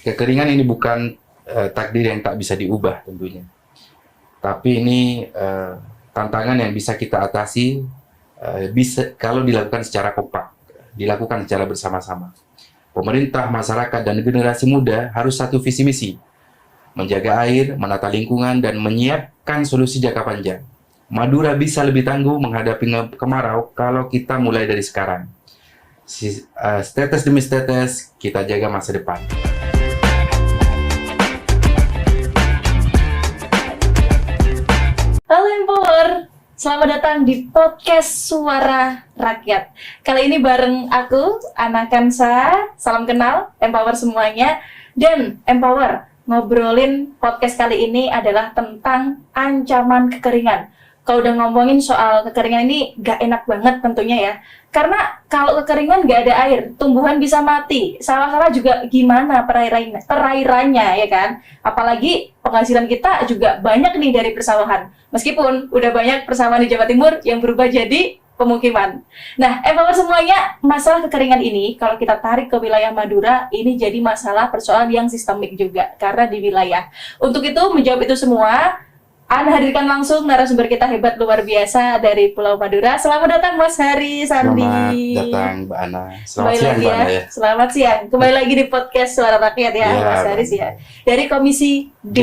kekeringan ini bukan takdir yang tak bisa diubah tentunya. Tapi ini tantangan yang bisa kita atasi bisa kalau dilakukan secara kompak, dilakukan secara bersama-sama. Pemerintah, masyarakat, dan generasi muda harus satu visi misi, menjaga air, menata lingkungan, dan menyiapkan solusi jangka panjang. Madura bisa lebih tangguh menghadapi kemarau kalau kita mulai dari sekarang. Tetes demi tetes, kita jaga masa depan. Halo Empower, selamat datang di podcast Suara Rakyat. Kali ini bareng aku, Ana Kansa. Salam kenal, Empower semuanya. Dan Empower, ngobrolin podcast kali ini adalah tentang ancaman kekeringan. Kalau udah ngomongin soal kekeringan ini gak enak banget tentunya ya. Karena kalau kekeringan gak ada air, tumbuhan bisa mati. Sawah-sawah juga gimana perairannya ya kan. Apalagi penghasilan kita juga banyak nih dari persawahan. Meskipun udah banyak persawahan di Jawa Timur yang berubah jadi pemukiman. Nah, Empower semuanya, masalah kekeringan ini kalau kita tarik ke wilayah Madura, ini jadi masalah persoalan yang sistemik juga karena di wilayah. Untuk itu, menjawab itu semua, Ana hadirkan langsung narasumber kita hebat luar biasa dari Pulau Madura. Selamat datang Mas Haris Sandi. Selamat datang Mbak Ana. Selamat siang Mbak Ana ya. Selamat siang. Kembali lagi di podcast Suara Rakyat ya, Mas Haris ya. Dari Komisi D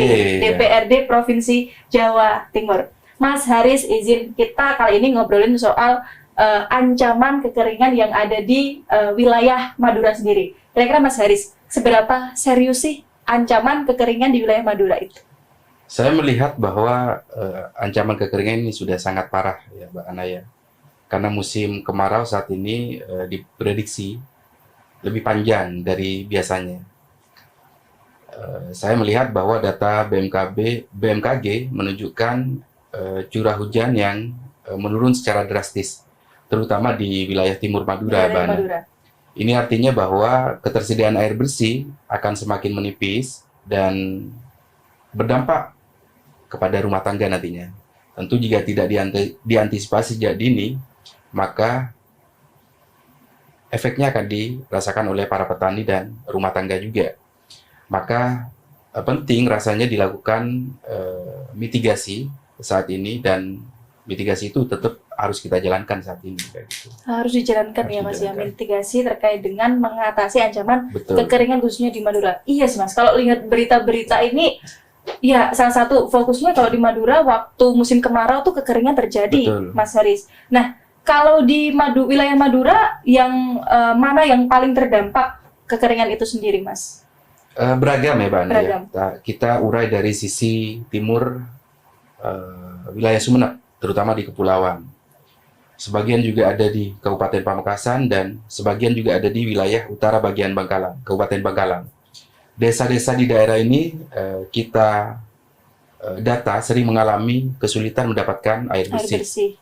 DPRD Provinsi Jawa Timur. Mas Haris, izin kita kali ini ngobrolin soal ancaman kekeringan yang ada di wilayah Madura sendiri. Kira-kira Mas Haris, seberapa serius sih ancaman kekeringan di wilayah Madura itu? Saya melihat bahwa ancaman kekeringan ini sudah sangat parah ya Mbak Ana ya. Karena musim kemarau saat ini diprediksi lebih panjang dari biasanya. Saya melihat bahwa data BMKG menunjukkan curah hujan yang menurun secara drastis, terutama di wilayah timur Madura, Mbak Ana. Ini artinya bahwa ketersediaan air bersih akan semakin menipis dan berdampak kepada rumah tangga nantinya. Tentu jika tidak diantisipasi sejak dini, maka efeknya akan dirasakan oleh para petani dan rumah tangga juga. Maka penting rasanya dilakukan mitigasi saat ini, dan mitigasi itu tetap harus kita jalankan saat ini. Kayak gitu. Harus dijalankan ya Mas ya, mitigasi terkait dengan mengatasi ancaman kekeringan khususnya di Madura. Iya sih Mas, kalau lihat berita-berita ini, ya, salah satu fokusnya kalau di Madura waktu musim kemarau tuh kekeringan terjadi. Betul. Mas Haris. Nah, kalau di wilayah Madura yang mana yang paling terdampak kekeringan itu sendiri, Mas? Beragam ya, Mbak Ana. Kita urai dari sisi timur wilayah Sumeneb, terutama di kepulauan. Sebagian juga ada di Kabupaten Pamekasan dan sebagian juga ada di wilayah utara bagian Bangkalan, Kabupaten Bangkalan. Desa-desa di daerah ini kita data sering mengalami kesulitan mendapatkan air bersih.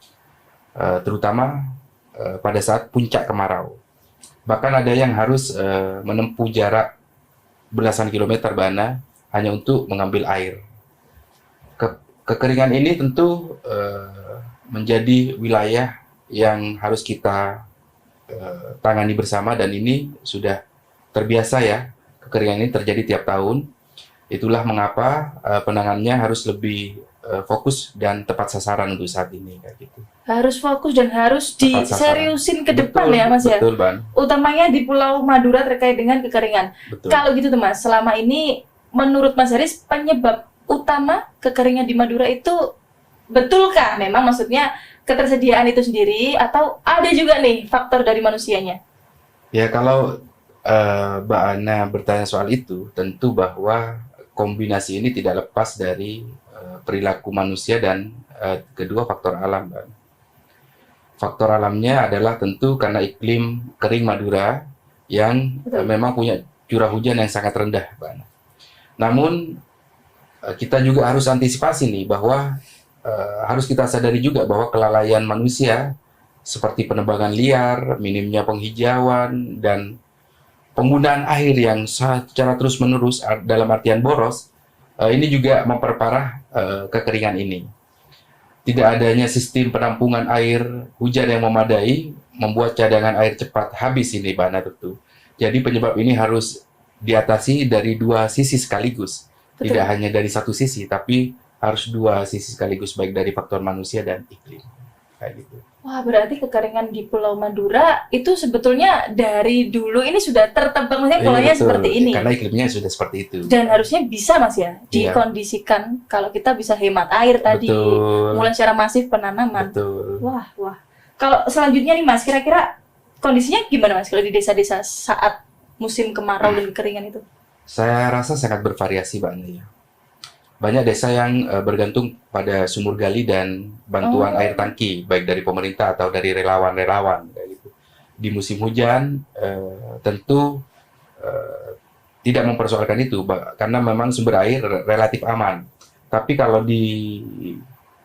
Terutama pada saat puncak kemarau. Bahkan ada yang harus menempuh jarak belasan kilometer Mbak, hanya untuk mengambil air. Kekeringan ini tentu menjadi wilayah yang harus kita tangani bersama, dan ini sudah terbiasa ya. Kekeringan ini terjadi tiap tahun. Itulah mengapa penanganannya harus lebih fokus dan tepat sasaran untuk saat ini kayak gitu. Harus fokus dan harus diseriusin ke depan ya Mas ya. Betul, Ban. Utamanya di Pulau Madura terkait dengan kekeringan. Betul. Kalau gitu tuh Mas, selama ini menurut Mas Haris penyebab utama kekeringan di Madura itu betulkah memang maksudnya ketersediaan itu sendiri atau ada juga nih faktor dari manusianya? Ya, kalau Mbak Ana bertanya soal itu, tentu bahwa kombinasi ini tidak lepas dari perilaku manusia dan kedua faktor alam, Mbak. Faktor alamnya adalah tentu karena iklim kering Madura yang memang punya curah hujan yang sangat rendah, Mbak Ana. Namun kita juga harus antisipasi nih bahwa harus kita sadari juga bahwa kelalaian manusia seperti penebangan liar, minimnya penghijauan, dan penggunaan air yang secara terus-menerus dalam artian boros, ini juga memperparah kekeringan ini. Tidak adanya sistem penampungan air hujan yang memadai membuat cadangan air cepat habis ini, Mbak Ana, tentu. Jadi penyebab ini harus diatasi dari dua sisi sekaligus. Betul. Tidak hanya dari satu sisi, tapi harus dua sisi sekaligus, baik dari faktor manusia dan iklim. Kayak gitu. Wah, berarti kekeringan di Pulau Madura itu sebetulnya dari dulu ini sudah tertebak, maksudnya polanya Betul. seperti ini. Karena iklimnya sudah seperti itu. Dan harusnya bisa Mas ya, Iya. dikondisikan kalau kita bisa hemat air tadi, Betul. mulai secara masif penanaman. Betul. Wah. Kalau selanjutnya nih Mas, kira-kira kondisinya gimana Mas kalau di desa-desa saat musim kemarau dan kekeringan itu? Saya rasa sangat bervariasi Mbak Nia. Banyak desa yang bergantung pada sumur gali dan bantuan air tangki, baik dari pemerintah atau dari relawan-relawan. Kayak gitu. Di musim hujan, tentu tidak mempersoalkan itu, karena memang sumber air relatif aman. Tapi kalau di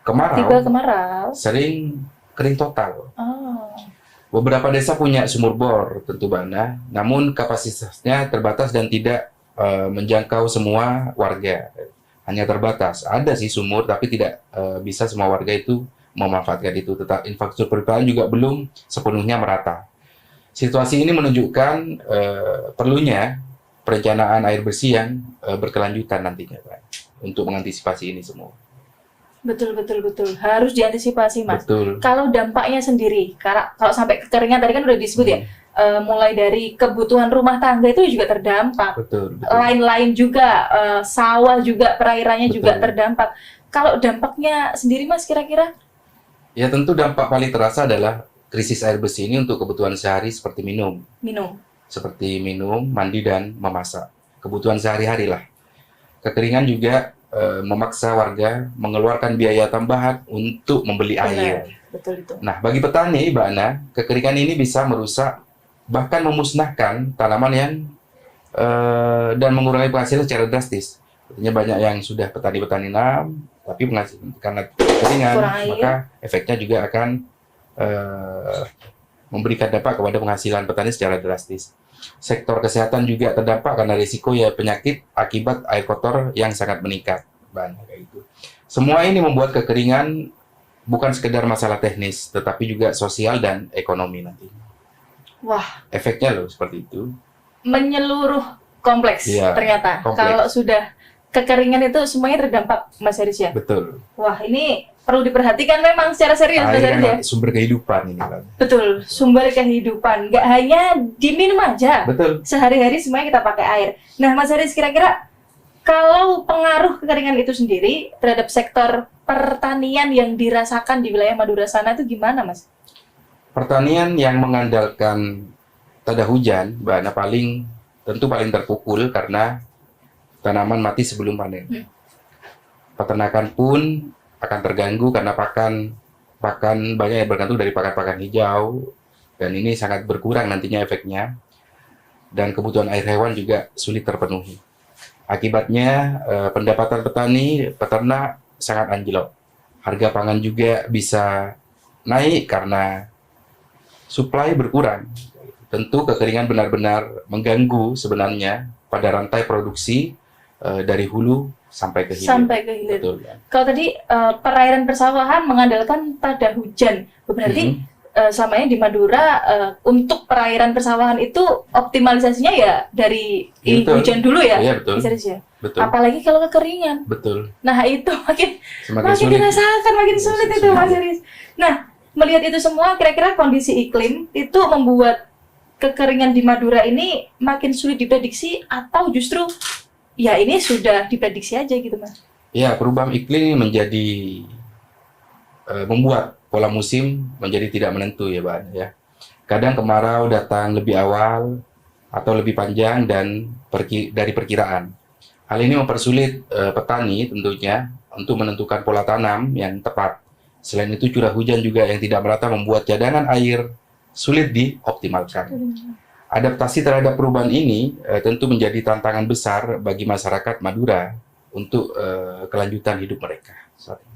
Tiba kemarau, kemarau. sering kering total. Oh. Beberapa desa punya sumur bor, tentu Bana, namun kapasitasnya terbatas dan tidak menjangkau semua warga. Hanya terbatas. Ada sih sumur, tapi tidak bisa semua warga itu memanfaatkan itu. Tetap infrastruktur peripaan juga belum sepenuhnya merata. Situasi ini menunjukkan perlunya perencanaan air bersih yang berkelanjutan nantinya, Pak, untuk mengantisipasi ini semua. Betul. Harus diantisipasi Mas. Betul. Kalau dampaknya sendiri, kalau sampai kekeringan tadi kan udah disebut ya, mulai dari kebutuhan rumah tangga itu juga terdampak. Betul. Lain-lain juga, sawah juga, perairannya juga Betul. terdampak. Kalau dampaknya sendiri Mas kira-kira? Ya tentu dampak paling terasa adalah krisis air bersih ini untuk kebutuhan sehari seperti minum, mandi, dan memasak. Kebutuhan sehari-hari lah. Kekeringan juga memaksa warga mengeluarkan biaya tambahan untuk membeli air. Betul itu. Nah, bagi petani, Mbak Ana, kekeringan ini bisa merusak, bahkan memusnahkan tanaman yang dan mengurangi penghasilan secara drastis. Artinya banyak yang sudah petani-petani nanam, tapi karena kekeringan, Kurang air. maka efeknya juga akan memberikan dampak kepada penghasilan petani secara drastis. Sektor kesehatan juga terdampak karena risiko ya penyakit akibat air kotor yang sangat meningkat. Kayak gitu. Semua ini membuat kekeringan bukan sekedar masalah teknis, tetapi juga sosial dan ekonomi nanti. Wah, Efeknya loh seperti itu. menyeluruh kompleks Iya, ternyata. kompleks. Kalau sudah kekeringan itu semuanya terdampak Mas Haris ya. Betul. Wah, ini perlu diperhatikan memang secara serius Mas Air Haris ya. kan sumber kehidupan ini kan. Betul, sumber kehidupan. Nggak hanya diminum aja. Betul. Sehari-hari semuanya kita pakai air. Nah, Mas Haris kira-kira kalau pengaruh kekeringan itu sendiri terhadap sektor pertanian yang dirasakan di wilayah Madura sana itu gimana, Mas? Pertanian yang mengandalkan tada hujan, Mbak Ana, tentu paling terpukul karena tanaman mati sebelum panen. Peternakan pun akan terganggu karena pakan banyak yang bergantung dari pakan-pakan hijau, dan ini sangat berkurang nantinya efeknya, dan kebutuhan air hewan juga sulit terpenuhi. Akibatnya pendapatan peternak sangat anjlok. Harga pangan juga bisa naik karena supply berkurang. Tentu kekeringan benar-benar mengganggu sebenarnya pada rantai produksi dari hulu sampai ke hilir. Sampai ke hilir. Betul, ya. Kalau tadi perairan persawahan mengandalkan pada hujan. Berarti selama ini di Madura untuk perairan persawahan itu optimalisasinya ya dari Betul. hujan dulu ya. Iya, betul. Bisa ya. Betul. Apalagi kalau kekeringan. Betul. Nah, itu Semakin makin sulit. dirasakan, makin sulit itu Mas Haris. Nah, melihat itu semua, kira-kira kondisi iklim itu membuat kekeringan di Madura ini makin sulit diprediksi atau justru ya ini sudah diprediksi aja gitu Mas? Ya, perubahan iklim menjadi membuat pola musim menjadi tidak menentu ya, Pak. Ya. Kadang kemarau datang lebih awal atau lebih panjang dan dari perkiraan. Hal ini mempersulit petani tentunya untuk menentukan pola tanam yang tepat. Selain itu, curah hujan juga yang tidak merata membuat cadangan air sulit dioptimalkan. Adaptasi terhadap perubahan ini tentu menjadi tantangan besar bagi masyarakat Madura untuk kelanjutan hidup mereka.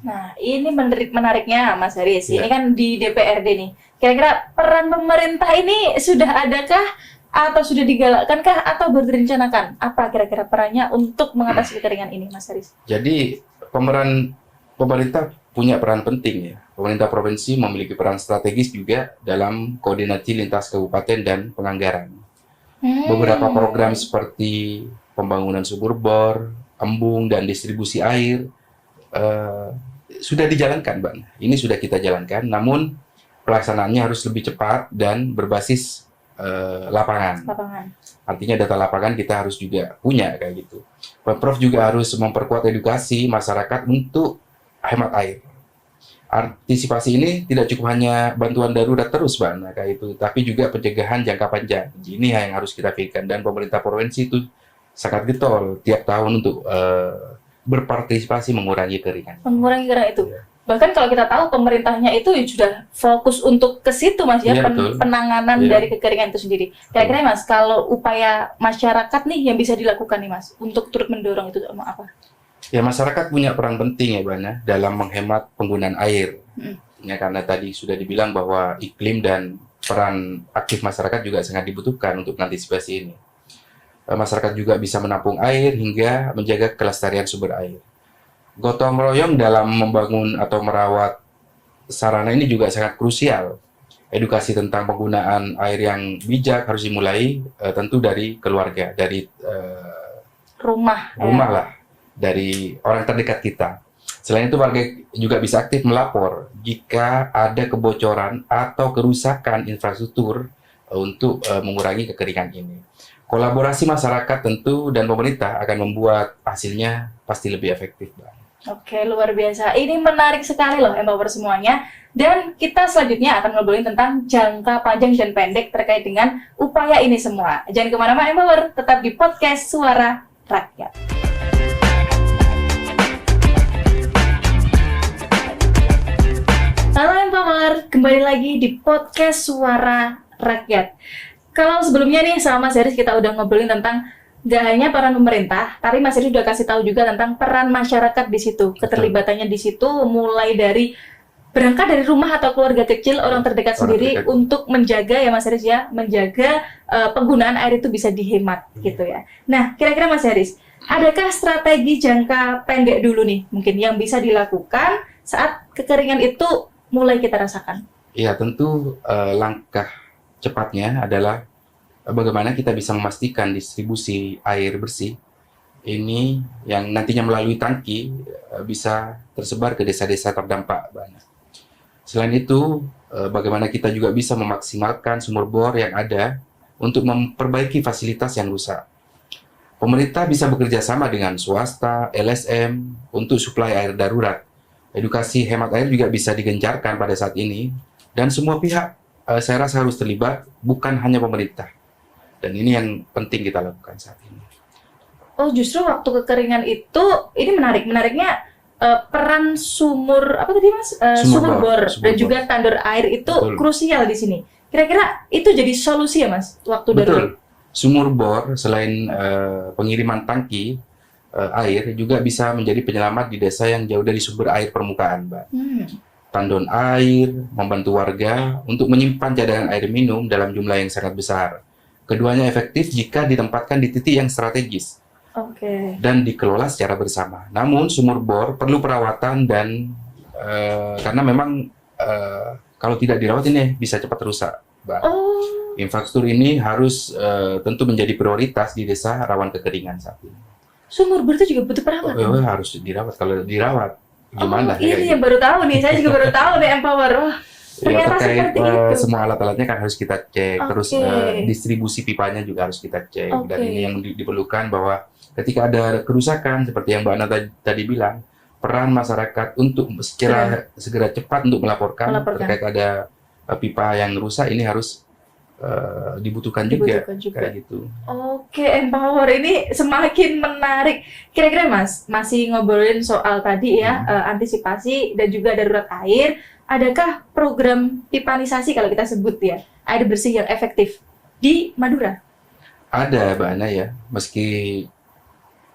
Nah, ini menariknya Mas Haris. Ya. Ini kan di DPRD nih. Kira-kira peran pemerintah ini sudah adakah atau sudah digalakkankah atau baru direncanakan? Apa kira-kira perannya untuk mengatasi kekeringan ini, Mas Haris? Jadi pemerintah punya peran penting ya. Pemerintah provinsi memiliki peran strategis juga dalam koordinasi lintas kabupaten dan penganggaran. Beberapa program seperti pembangunan sumur bor, embung, dan distribusi air eh, sudah dijalankan, Mbak. Ini sudah kita jalankan, namun pelaksanaannya harus lebih cepat dan berbasis lapangan. Artinya data lapangan kita harus juga punya kayak gitu. Pemprov juga harus memperkuat edukasi masyarakat untuk hemat air. Antisipasi ini tidak cukup hanya bantuan darurat terus, Mbak, nah, kayak itu, tapi juga pencegahan jangka panjang. Ini yang harus kita pikirkan, dan pemerintah provinsi itu sangat getol tiap tahun untuk berpartisipasi mengurangi keringan. Mengurangi keringan itu. Ya. Bahkan kalau kita tahu pemerintahnya itu sudah fokus untuk ke situ, Mas, ya, penanganan dari kekeringan itu sendiri. Kira-kira, Mas, kalau upaya masyarakat nih yang bisa dilakukan nih, Mas, untuk turut mendorong itu apa? Ya, masyarakat punya peran penting ya, Bana, dalam menghemat penggunaan air. Ya, karena tadi sudah dibilang bahwa iklim dan peran aktif masyarakat juga sangat dibutuhkan untuk mengantisipasi ini. Masyarakat juga bisa menampung air hingga menjaga kelestarian sumber air. Gotong royong dalam membangun atau merawat sarana ini juga sangat krusial. Edukasi tentang penggunaan air yang bijak harus dimulai tentu dari keluarga, dari rumah lah, dari orang terdekat kita. Selain itu, warga juga bisa aktif melapor jika ada kebocoran atau kerusakan infrastruktur untuk mengurangi kekeringan ini. Kolaborasi masyarakat tentu dan pemerintah akan membuat hasilnya pasti lebih efektif, Bang. Oke, luar biasa. Ini menarik sekali loh, Empower semuanya. Dan kita selanjutnya akan ngobrolin tentang jangka panjang dan pendek terkait dengan upaya ini semua. Jangan kemana-mana, Empower. Tetap di podcast Suara Rakyat. Halo Empower, kembali lagi di podcast Suara Rakyat. Kalau sebelumnya nih sama Mas Haris kita udah ngobrolin tentang nggak hanya peran pemerintah, tapi Mas Haris udah kasih tahu juga tentang peran masyarakat di situ, keterlibatannya di situ, mulai dari berangkat dari rumah atau keluarga kecil, orang terdekat sendiri untuk menjaga ya Mas Haris ya, menjaga penggunaan air itu bisa dihemat gitu ya. Nah, kira-kira Mas Haris, adakah strategi jangka pendek dulu nih mungkin yang bisa dilakukan saat kekeringan itu mulai kita rasakan? Iya, tentu langkah cepatnya adalah bagaimana kita bisa memastikan distribusi air bersih ini yang nantinya melalui tangki bisa tersebar ke desa-desa terdampak. Selain itu, bagaimana kita juga bisa memaksimalkan sumur bor yang ada untuk memperbaiki fasilitas yang rusak. Pemerintah bisa bekerja sama dengan swasta, LSM untuk suplai air darurat. Edukasi hemat air juga bisa digencarkan pada saat ini, dan semua pihak saya rasa harus terlibat, bukan hanya pemerintah. Dan ini yang penting kita lakukan saat ini. Oh, justru waktu kekeringan itu, ini menariknya peran sumur, apa tadi Mas? Sumur bor dan juga tandar air itu krusial di sini. Kira-kira itu jadi solusi ya Mas, waktu darurat? Sumur bor selain pengiriman tangki air juga bisa menjadi penyelamat di desa yang jauh dari sumber air permukaan, Mbak. Tandon air membantu warga untuk menyimpan cadangan air minum dalam jumlah yang sangat besar. Keduanya efektif jika ditempatkan di titik yang strategis dan dikelola secara bersama. Namun sumur bor perlu perawatan dan karena memang kalau tidak dirawat ini bisa cepat rusak, Mbak. Infrastruktur ini harus tentu menjadi prioritas di desa rawan kekeringan saat ini. Sumur bor itu juga butuh perawatan? Harus dirawat. Kalau dirawat gimana? Ini yang baru tahu nih, saya juga baru tahu nih Empower. Ya, terkait semua alat-alatnya kan harus kita cek, terus distribusi pipanya juga harus kita cek. Dan ini yang diperlukan bahwa ketika ada kerusakan seperti yang Mbak Ana tadi bilang, peran masyarakat untuk segera cepat untuk melaporkan terkait ada pipa yang rusak ini harus dibutuhkan juga kayak gitu. Oke, Empower ini semakin menarik. Kira-kira Mas, masih ngobrolin soal tadi ya, antisipasi dan juga darurat air. Adakah program pipanisasi kalau kita sebut ya, air bersih yang efektif di Madura? Ada, Mbak Ana ya, meski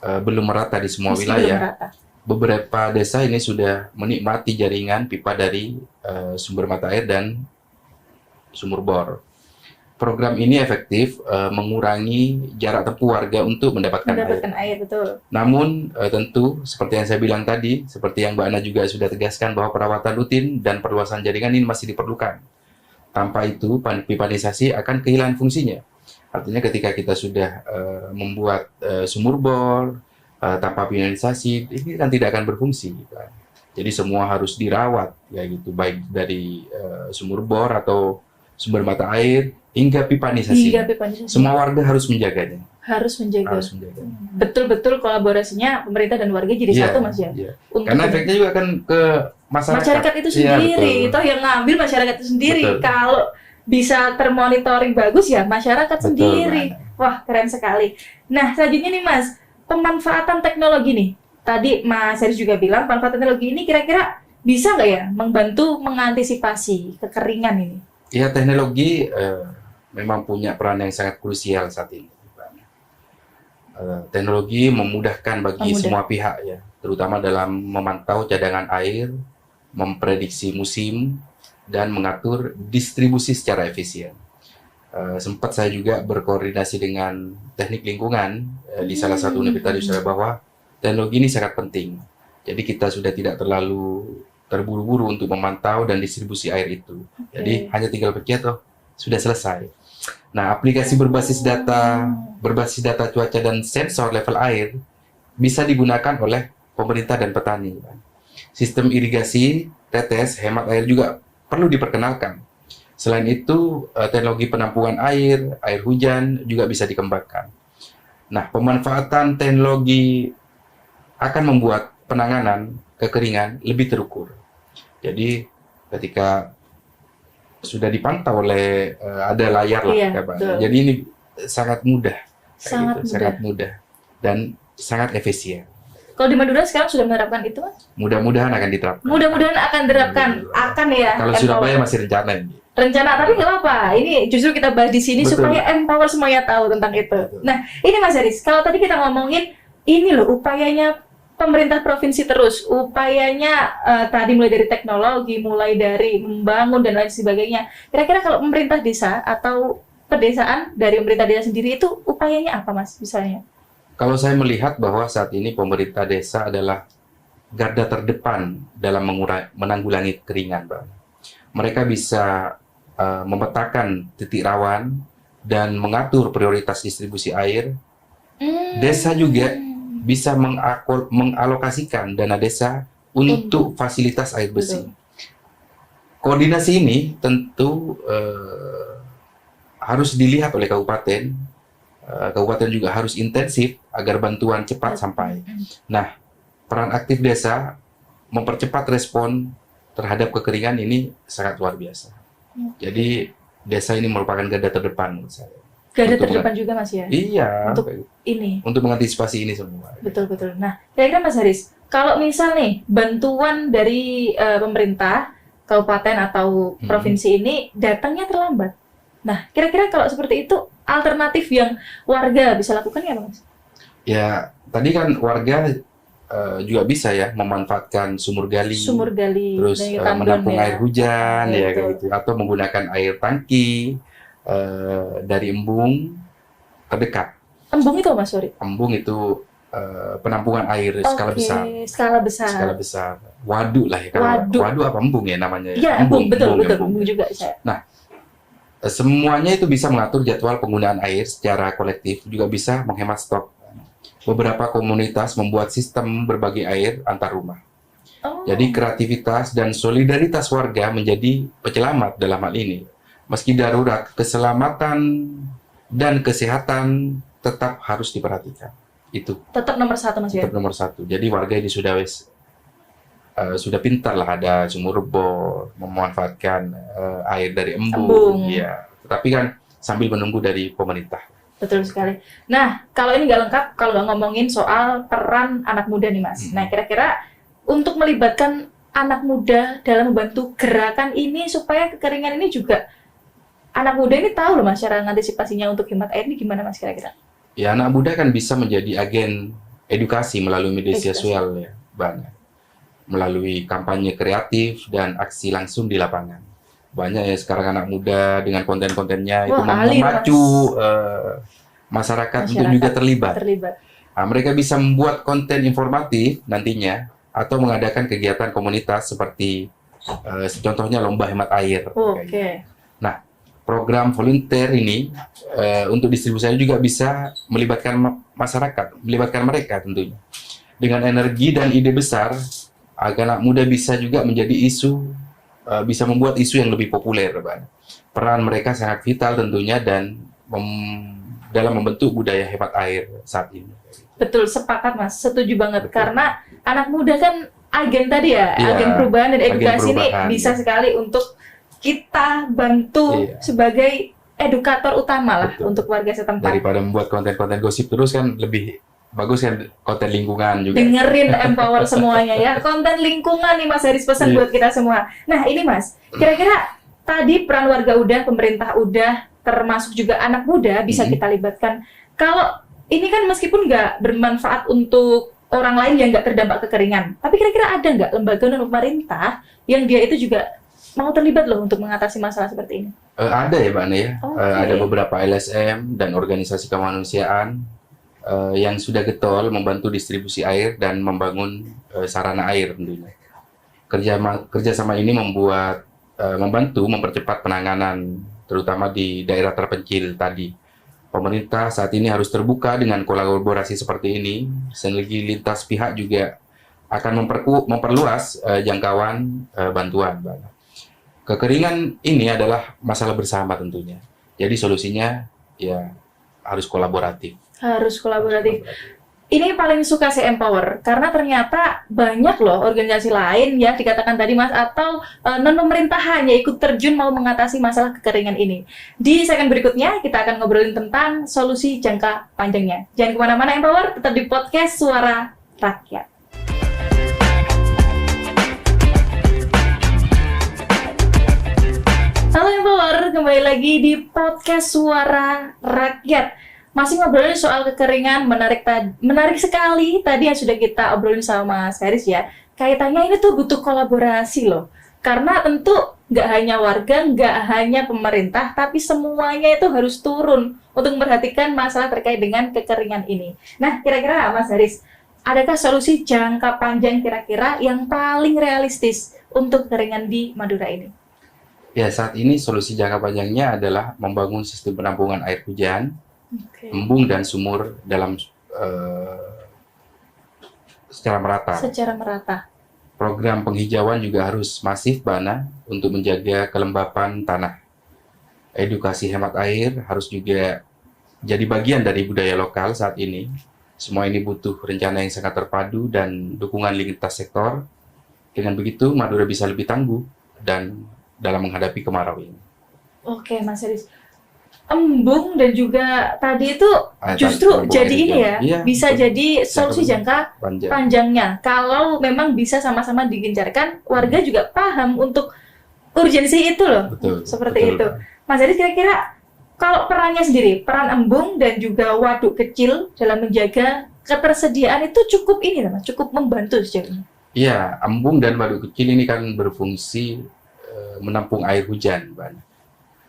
belum merata di semua wilayah. Beberapa desa ini sudah menikmati jaringan pipa dari sumber mata air dan sumur bor. Program ini efektif mengurangi jarak tempuh warga untuk mendapatkan air. Betul. Namun tentu seperti yang saya bilang tadi, seperti yang Mbak Ana juga sudah tegaskan bahwa perawatan rutin dan perluasan jaringan ini masih diperlukan. Tanpa itu, pipanisasi akan kehilangan fungsinya. Artinya ketika kita sudah membuat sumur bor tanpa finalisasi, ini kan tidak akan berfungsi. Kan? Jadi semua harus dirawat, ya gitu, baik dari sumur bor atau sumber mata air hingga pipanisasi. Semua warga harus menjaganya. Harus menjaga. Harus menjaga. Betul-betul kolaborasinya pemerintah dan warga jadi satu, Mas ya. Karena efeknya juga kan ke masyarakat itu sendiri. Toh yang ngambil masyarakat itu sendiri. Betul. Kalau bisa termonitoring bagus ya masyarakat sendiri. Wah, keren sekali. Nah, selanjutnya nih Mas, pemanfaatan teknologi nih. Tadi Mas Haris juga bilang pemanfaatan teknologi ini kira-kira bisa nggak ya membantu mengantisipasi kekeringan ini? Ya, teknologi memang punya peran yang sangat krusial saat ini. Teknologi memudahkan bagi semua pihak ya, terutama dalam memantau cadangan air, memprediksi musim, dan mengatur distribusi secara efisien. Sempat saya juga berkoordinasi dengan teknik lingkungan di salah satu universitas di Surabaya bahwa teknologi ini sangat penting. Jadi kita sudah tidak terlalu terburu-buru untuk memantau dan distribusi air itu. Jadi hanya tinggal pencet, sudah selesai. Nah, aplikasi berbasis data cuaca dan sensor level air bisa digunakan oleh pemerintah dan petani. Sistem irigasi, tetes, hemat air juga perlu diperkenalkan. Selain itu, teknologi penampungan air hujan juga bisa dikembangkan. Nah, pemanfaatan teknologi akan membuat penanganan kekeringan lebih terukur. Jadi, ketika sudah dipantau oleh ada layar lah, ya, Pak. Jadi ini sangat mudah, sangat mudah dan sangat efisien. Kalau di Madura sekarang sudah menerapkan itu, Mas? Mudah-mudahan akan diterapkan. Mudah-mudahan akan diterapkan, akan ya. Kalau Surabaya masih rencana ini. Tapi nggak apa-apa. Ini justru kita bahas di sini supaya empower semuanya tahu tentang itu. Nah, ini Mas Haris, kalau tadi kita ngomongin ini loh upayanya pemerintah provinsi terus, upayanya tadi mulai dari teknologi, mulai dari membangun dan lain sebagainya. Kira-kira kalau pemerintah desa atau pedesaan dari pemerintah desa sendiri itu upayanya apa, Mas, misalnya? Kalau saya melihat bahwa saat ini pemerintah desa adalah garda terdepan dalam menanggulangi kekeringan, Pak. Mereka bisa memetakan titik rawan dan mengatur prioritas distribusi air. Desa juga bisa mengalokasikan dana desa untuk fasilitas air bersih. Koordinasi ini tentu harus dilihat oleh kabupaten. Kabupaten juga harus intensif agar bantuan cepat sampai. Nah, peran aktif desa mempercepat respon terhadap kekeringan ini sangat luar biasa. Jadi, desa ini merupakan garda terdepan menurut saya. Garda terdepan juga, Mas ya? Iya. Untuk mengantisipasi ini semua. Betul. Nah, kira-kira Mas Haris, kalau misal nih bantuan dari pemerintah, kabupaten atau provinsi ini datangnya terlambat. Nah, kira-kira kalau seperti itu, alternatif yang warga bisa lakukan ya, Mas? Ya, tadi kan warga juga bisa ya memanfaatkan sumur gali, terus menampung air hujan, ya kayak gitu, atau menggunakan air tangki dari embung terdekat. Embung itu, Mas, sorry? Embung itu penampungan air skala besar. Waduk lah ya. Waduk apa embung ya namanya? Iya, embung, betul. Embung juga saya. Nah, semuanya itu bisa mengatur jadwal penggunaan air secara kolektif, juga bisa menghemat stok. Beberapa komunitas membuat sistem berbagi air antar rumah. Jadi kreativitas dan solidaritas warga menjadi penyelamat dalam hal ini. Meski darurat, keselamatan dan kesehatan tetap harus diperhatikan. Itu tetap nomor satu, Mas ya? Tetap nomor satu. Jadi warga ini sudah pintar lah, ada sumur bor, memanfaatkan air dari embung. Ya. Tetapi kan sambil menunggu dari pemerintah. Betul sekali. Nah, kalau ini nggak lengkap, kalau nggak ngomongin soal peran anak muda nih, Mas. Nah, kira-kira untuk melibatkan anak muda dalam membantu gerakan ini supaya kekeringan ini juga anak muda ini tahu loh, Mas, cara mengantisipasinya untuk hemat air ini gimana, Mas, kira-kira? Ya, anak muda kan bisa menjadi agen edukasi melalui media sosial ya, banyak. Melalui kampanye kreatif dan aksi langsung di lapangan. Banyak ya sekarang anak muda dengan konten-kontennya itu memacu masyarakat untuk juga terlibat. Nah, mereka bisa membuat konten informatif nantinya atau mengadakan kegiatan komunitas seperti contohnya lomba hemat air. Oke. Nah, program volunteer ini untuk distribusinya juga bisa melibatkan masyarakat, melibatkan mereka tentunya. Dengan energi dan ide besar, agar anak muda bisa juga menjadi isu, bisa membuat isu yang lebih populer, Pak. Peran mereka sangat vital tentunya dan dalam membentuk budaya hemat air saat ini. Betul, sepakat Mas, setuju banget. Betul. Karena anak muda kan agen tadi ya, Iya, agen perubahan dan edukasi ini perubahan, bisa sekali untuk kita bantu sebagai edukator utama lah. Betul. Untuk warga setempat. Daripada membuat konten-konten gosip terus kan lebih bagus kan konten lingkungan juga. Dengerin Empower semuanya ya. Konten lingkungan nih Mas Haris pesan buat kita semua. Nah ini Mas, kira-kira tadi peran warga udah, pemerintah udah, termasuk juga anak muda bisa kita libatkan. Kalau ini kan meskipun nggak bermanfaat untuk orang lain yang nggak terdampak kekeringan, tapi kira-kira ada nggak lembaga non pemerintah yang dia itu juga mau terlibat loh untuk mengatasi masalah seperti ini? Ada ya Mbak Nia. Ada beberapa LSM dan organisasi kemanusiaan yang sudah getol membantu distribusi air dan membangun sarana air tentunya. Kerjasama ini membantu mempercepat penanganan terutama di daerah terpencil tadi. Pemerintah saat ini harus terbuka dengan kolaborasi seperti ini, sinergi lintas pihak juga akan memperluas jangkauan bantuan. Kekeringan ini adalah masalah bersama tentunya. Jadi solusinya ya harus kolaboratif. Harus kolaboratif. Ini paling suka saya Empower karena ternyata banyak loh organisasi lain ya dikatakan tadi Mas atau non-pemerintahan yang ikut terjun mau mengatasi masalah kekeringan ini. Di segmen berikutnya kita akan ngobrolin tentang solusi jangka panjangnya. Jangan kemana-mana Empower, tetap di podcast Suara Rakyat. Halo Empower, kembali lagi di podcast Suara Rakyat. Masih ngobrolin soal kekeringan, menarik sekali tadi yang sudah kita obrolin sama Mas Haris ya. Kaitannya ini tuh butuh kolaborasi loh. Karena tentu nggak hanya warga, nggak hanya pemerintah, tapi semuanya itu harus turun untuk memperhatikan masalah terkait dengan kekeringan ini. Nah, kira-kira Mas Haris, adakah solusi jangka panjang kira-kira yang paling realistis untuk kekeringan di Madura ini? Ya, saat ini solusi jangka panjangnya adalah membangun sistem penampungan air hujan, embung dan sumur dalam secara merata. Program penghijauan juga harus masif Bana untuk menjaga kelembapan tanah. Edukasi hemat air harus juga jadi bagian dari budaya lokal saat ini. Semua ini butuh rencana yang sangat terpadu dan dukungan lintas sektor. Dengan begitu Madura bisa lebih tangguh dan dalam menghadapi kemarau ini. Oke, Mas Haris. Embung dan juga tadi itu justru jadi ini ya, bisa jadi solusi jangka panjangnya. Kalau memang bisa sama-sama digencarkan, warga juga paham untuk urgensi itu loh. Seperti itu. Mas Haris, kira-kira kalau perannya sendiri, peran embung dan juga waduk kecil dalam menjaga ketersediaan itu cukup ini, Mas, cukup membantu sejauh ini. Iya, embung dan waduk kecil ini kan berfungsi menampung air hujan, Mbak.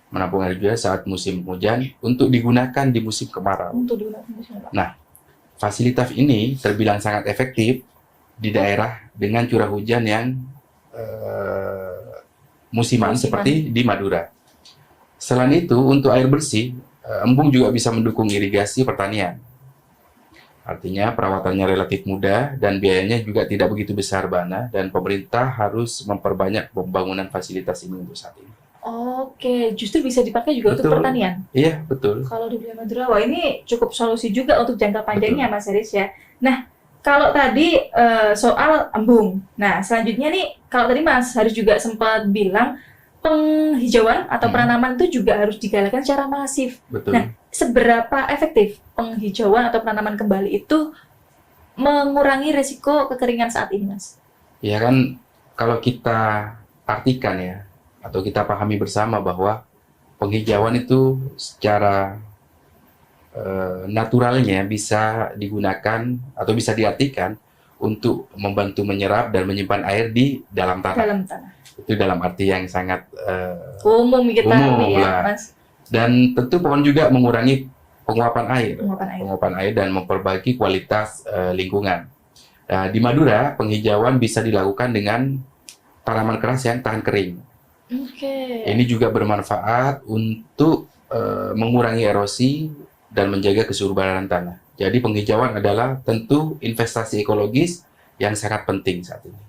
Menampung air hujan saat musim hujan untuk digunakan di musim kemarau. Nah, fasilitas ini terbilang sangat efektif di daerah dengan curah hujan yang musiman seperti di Madura. Selain itu, untuk air bersih, embung juga bisa mendukung irigasi pertanian. Artinya perawatannya relatif mudah dan biayanya juga tidak begitu besar, Bana, dan pemerintah harus memperbanyak pembangunan fasilitas ini untuk saat ini. Oke, justru bisa dipakai juga untuk pertanian. Iya, betul. Kalau di wilayah Madura, wah ini cukup solusi juga untuk jangka panjangnya, Mas Haris ya. Nah, kalau tadi soal embung. Nah, selanjutnya nih, kalau tadi Mas Haris juga sempat bilang penghijauan atau penanaman itu juga harus digalakkan secara masif. Betul. Nah, seberapa efektif penghijauan atau penanaman kembali itu mengurangi resiko kekeringan saat ini, Mas? Ya kan, kalau kita artikan ya, atau kita pahami bersama bahwa penghijauan itu secara naturalnya bisa digugakan atau bisa diartikan untuk membantu menyerap dan menyimpan air di dalam tanah. Itu dalam arti yang sangat umum kita nih ya, Mas. Dan tentu pohon juga mengurangi penguapan air dan memperbaiki kualitas lingkungan. Di Madura, penghijauan bisa dilakukan dengan tanaman keras yang tahan kering. Oke. Ini juga bermanfaat untuk mengurangi erosi dan menjaga kesuburan tanah. Jadi penghijauan adalah tentu investasi ekologis yang sangat penting saat ini.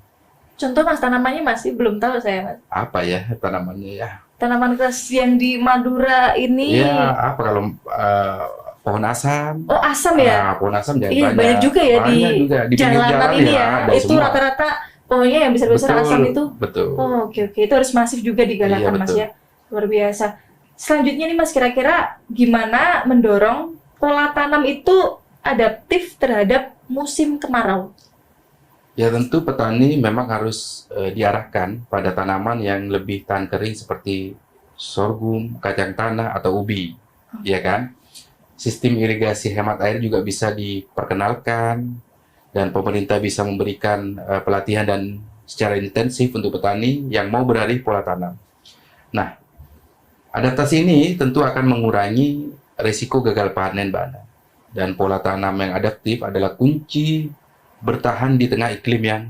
Contoh Mas tanamannya masih belum tahu saya Mas. Apa ya tanamannya ya? Tanaman khas yang di Madura ini. Ya, apa kalau pohon asam? Oh asam ya? Pohon asam jangan Iya banyak juga ya banyak juga di pinggir jalanan jalan ini ya, ya. ada Itu semua. rata-rata pohonnya yang besar-besar Betul, asam itu. betul. Oh oke, itu harus masif juga digalakan Iya, Mas betul. ya. Luar biasa. Selanjutnya nih Mas, kira-kira gimana mendorong pola tanam itu adaptif terhadap musim kemarau? Ya tentu petani memang harus diarahkan pada tanaman yang lebih tahan kering seperti sorghum, kacang tanah atau ubi, ya kan? Sistem irigasi hemat air juga bisa diperkenalkan dan pemerintah bisa memberikan pelatihan dan secara intensif untuk petani yang mau beralih pola tanam. Nah, adaptasi ini tentu akan mengurangi risiko gagal panen, Mbak Ana. Dan pola tanam yang adaptif adalah kunci bertahan di tengah iklim yang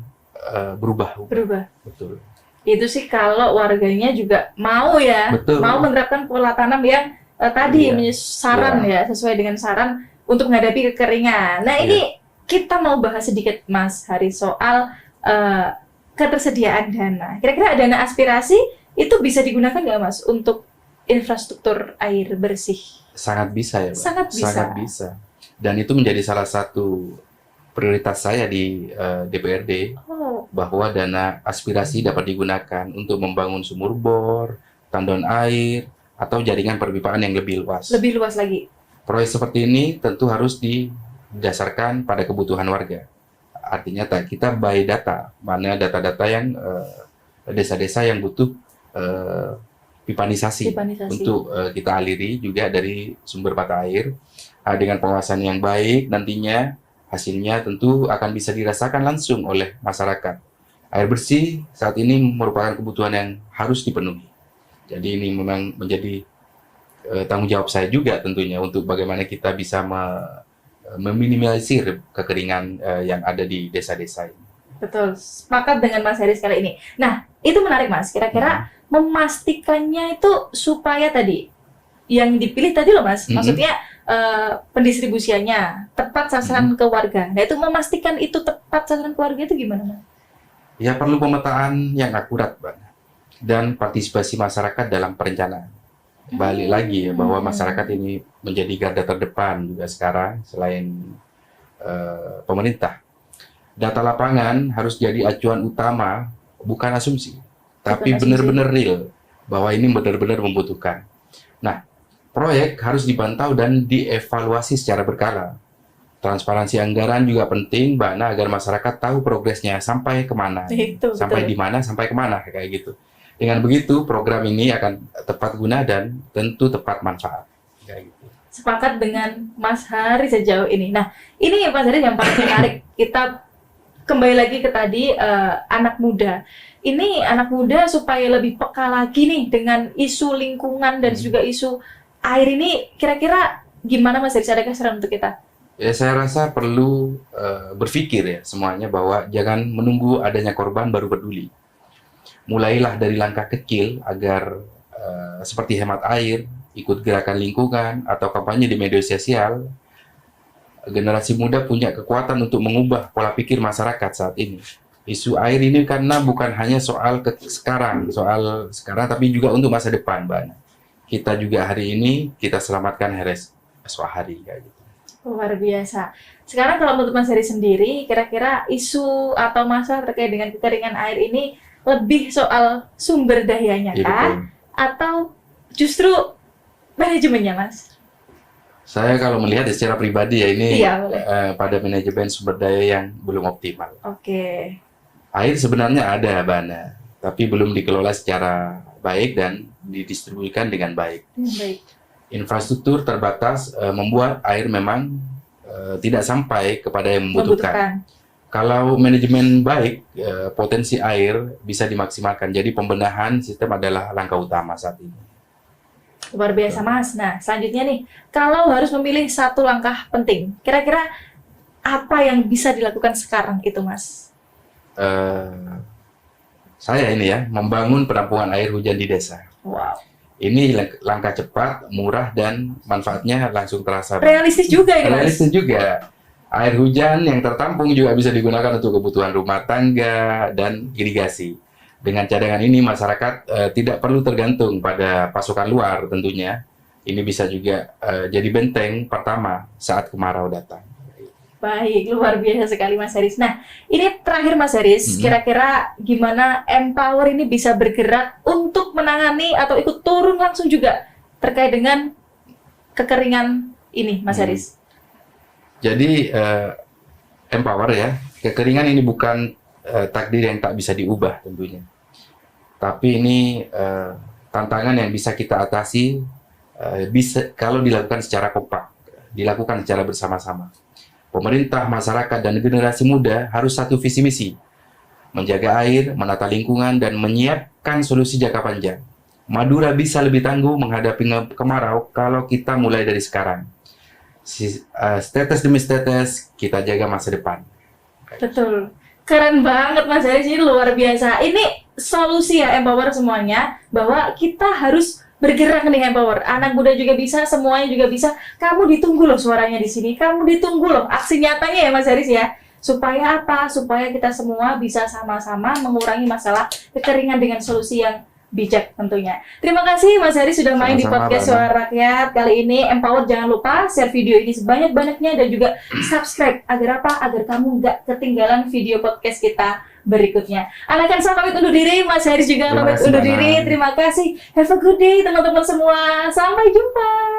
berubah. Berubah. Betul. Itu sih kalau warganya juga mau ya, Betul. mau menerapkan pola tanam yang tadi Iya. saran ya, sesuai dengan saran untuk menghadapi kekeringan. Nah ini kita mau bahas sedikit Mas Hari soal ketersediaan dana. Kira-kira dana aspirasi itu bisa digunakan nggak Mas untuk infrastruktur air bersih? Sangat bisa ya, Mbak. Sangat bisa. Sangat bisa. Dan itu menjadi salah satu prioritas saya di DPRD, Oh, bahwa dana aspirasi dapat digunakan untuk membangun sumur bor, tandon air, atau jaringan perpipaan yang lebih luas. lebih luas lagi. Proyek seperti ini tentu harus didasarkan pada kebutuhan warga. Artinya kita by data, mana data-data yang desa-desa yang butuh pipanisasi untuk kita aliri juga dari sumber mata air. Dengan pengawasan yang baik nantinya hasilnya tentu akan bisa dirasakan langsung oleh masyarakat. Air bersih saat ini merupakan kebutuhan yang harus dipenuhi. Jadi ini memang menjadi tanggung jawab saya juga tentunya untuk bagaimana kita bisa meminimalisir kekeringan yang ada di desa-desa ini. Betul, sepakat dengan Mas Heri sekali ini. Nah, itu menarik Mas. Kira-kira memastikannya itu supaya tadi yang dipilih tadi loh Mas, maksudnya pendistribusiannya tepat sasaran ke warga. Nah, itu memastikan itu tepat sasaran ke warga itu gimana Mas? Ya perlu pemetaan yang akurat, Bang, dan partisipasi masyarakat dalam perencanaan. Balik lagi ya bahwa masyarakat ini menjadi garda terdepan juga sekarang selain pemerintah. Data lapangan harus jadi acuan utama, bukan asumsi, tapi benar-benar real bahwa ini benar-benar membutuhkan. Nah, proyek harus dipantau dan dievaluasi secara berkala. Transparansi anggaran juga penting, Mbak Ana, agar masyarakat tahu progresnya sampai kemana, sampai di mana, sampai kemana, kayak gitu. Dengan begitu, program ini akan tepat guna dan tentu tepat manfaat. Kayak gitu. Sepakat dengan Mas Hari sejauh ini. Nah, ini Mas Hari yang paling menarik. Kita kembali lagi ke tadi anak muda. Ini anak muda supaya lebih peka lagi nih dengan isu lingkungan dan juga isu air ini. Kira-kira gimana Mas Hari? Adakah saran untuk kita? Ya, saya rasa perlu berpikir ya semuanya bahwa jangan menunggu adanya korban baru peduli. Mulailah dari langkah kecil agar seperti hemat air, ikut gerakan lingkungan, atau kampanye di media sosial. Generasi muda punya kekuatan untuk mengubah pola pikir masyarakat saat ini. Isu air ini karena bukan hanya soal sekarang, tapi juga untuk masa depan, Mbak. Kita juga hari ini, kita selamatkan esok hari, kayak gitu. Luar biasa. Sekarang kalau menurut Mas Heri sendiri, kira-kira isu atau masalah terkait dengan kekeringan air ini lebih soal sumber dayanya kah? Atau justru manajemennya, Mas? Saya kalau melihat secara pribadi ya ini pada manajemen sumber daya yang belum optimal. Oke. Air sebenarnya ada, Bana, tapi belum dikelola secara baik dan didistribusikan dengan baik. Baik. Infrastruktur terbatas membuat air memang tidak sampai kepada yang membutuhkan. Kalau manajemen baik, potensi air bisa dimaksimalkan. Jadi pembenahan sistem adalah langkah utama saat ini. Luar biasa Mas. Nah selanjutnya nih, kalau harus memilih satu langkah penting, kira-kira apa yang bisa dilakukan sekarang itu Mas? saya ini ya, membangun penampungan air hujan di desa. Wow. Ini langkah cepat, murah, dan manfaatnya langsung terasa. Realistis juga ini, Mas. Realistis juga. Air hujan yang tertampung juga bisa digunakan untuk kebutuhan rumah tangga dan irigasi. Dengan cadangan ini, masyarakat tidak perlu tergantung pada pasokan luar tentunya. Ini bisa juga jadi benteng pertama saat kemarau datang. Baik, luar biasa sekali Mas Haris. Nah, ini terakhir Mas Haris, kira-kira gimana Empower ini bisa bergerak untuk menangani atau ikut turun langsung juga terkait dengan kekeringan ini, Mas Haris? Jadi, Empower ya, kekeringan ini bukan takdir yang tak bisa diubah tentunya. Tapi ini tantangan yang bisa kita atasi bisa kalau dilakukan secara kompak, dilakukan secara bersama-sama. Pemerintah, masyarakat, dan generasi muda harus satu visi misi, menjaga air, menata lingkungan, dan menyiapkan solusi jangka panjang. Madura bisa lebih tangguh menghadapi kemarau kalau kita mulai dari sekarang. Status demi status, kita jaga masa depan. Betul. Keren banget Mas Haris, ini luar biasa. Ini solusi ya Empower semuanya, bahwa kita harus bergerak nih Empower. Anak muda juga bisa, semuanya juga bisa. Kamu ditunggu loh suaranya di sini. Kamu ditunggu loh aksi nyatanya ya Mas Haris ya. Supaya apa? Supaya kita semua bisa sama-sama mengurangi masalah kekeringan dengan solusi yang bijak tentunya. Terima kasih Mas Haris sudah main di podcast Suara Rakyat kali ini. Empower, jangan lupa share video ini sebanyak-banyaknya dan juga subscribe. Agar apa? Agar kamu nggak ketinggalan video podcast kita berikutnya. Anakan saya pamit undur diri, Mas Haris juga pamit undur diri. Terima kasih. Have a good day teman-teman semua. Sampai jumpa.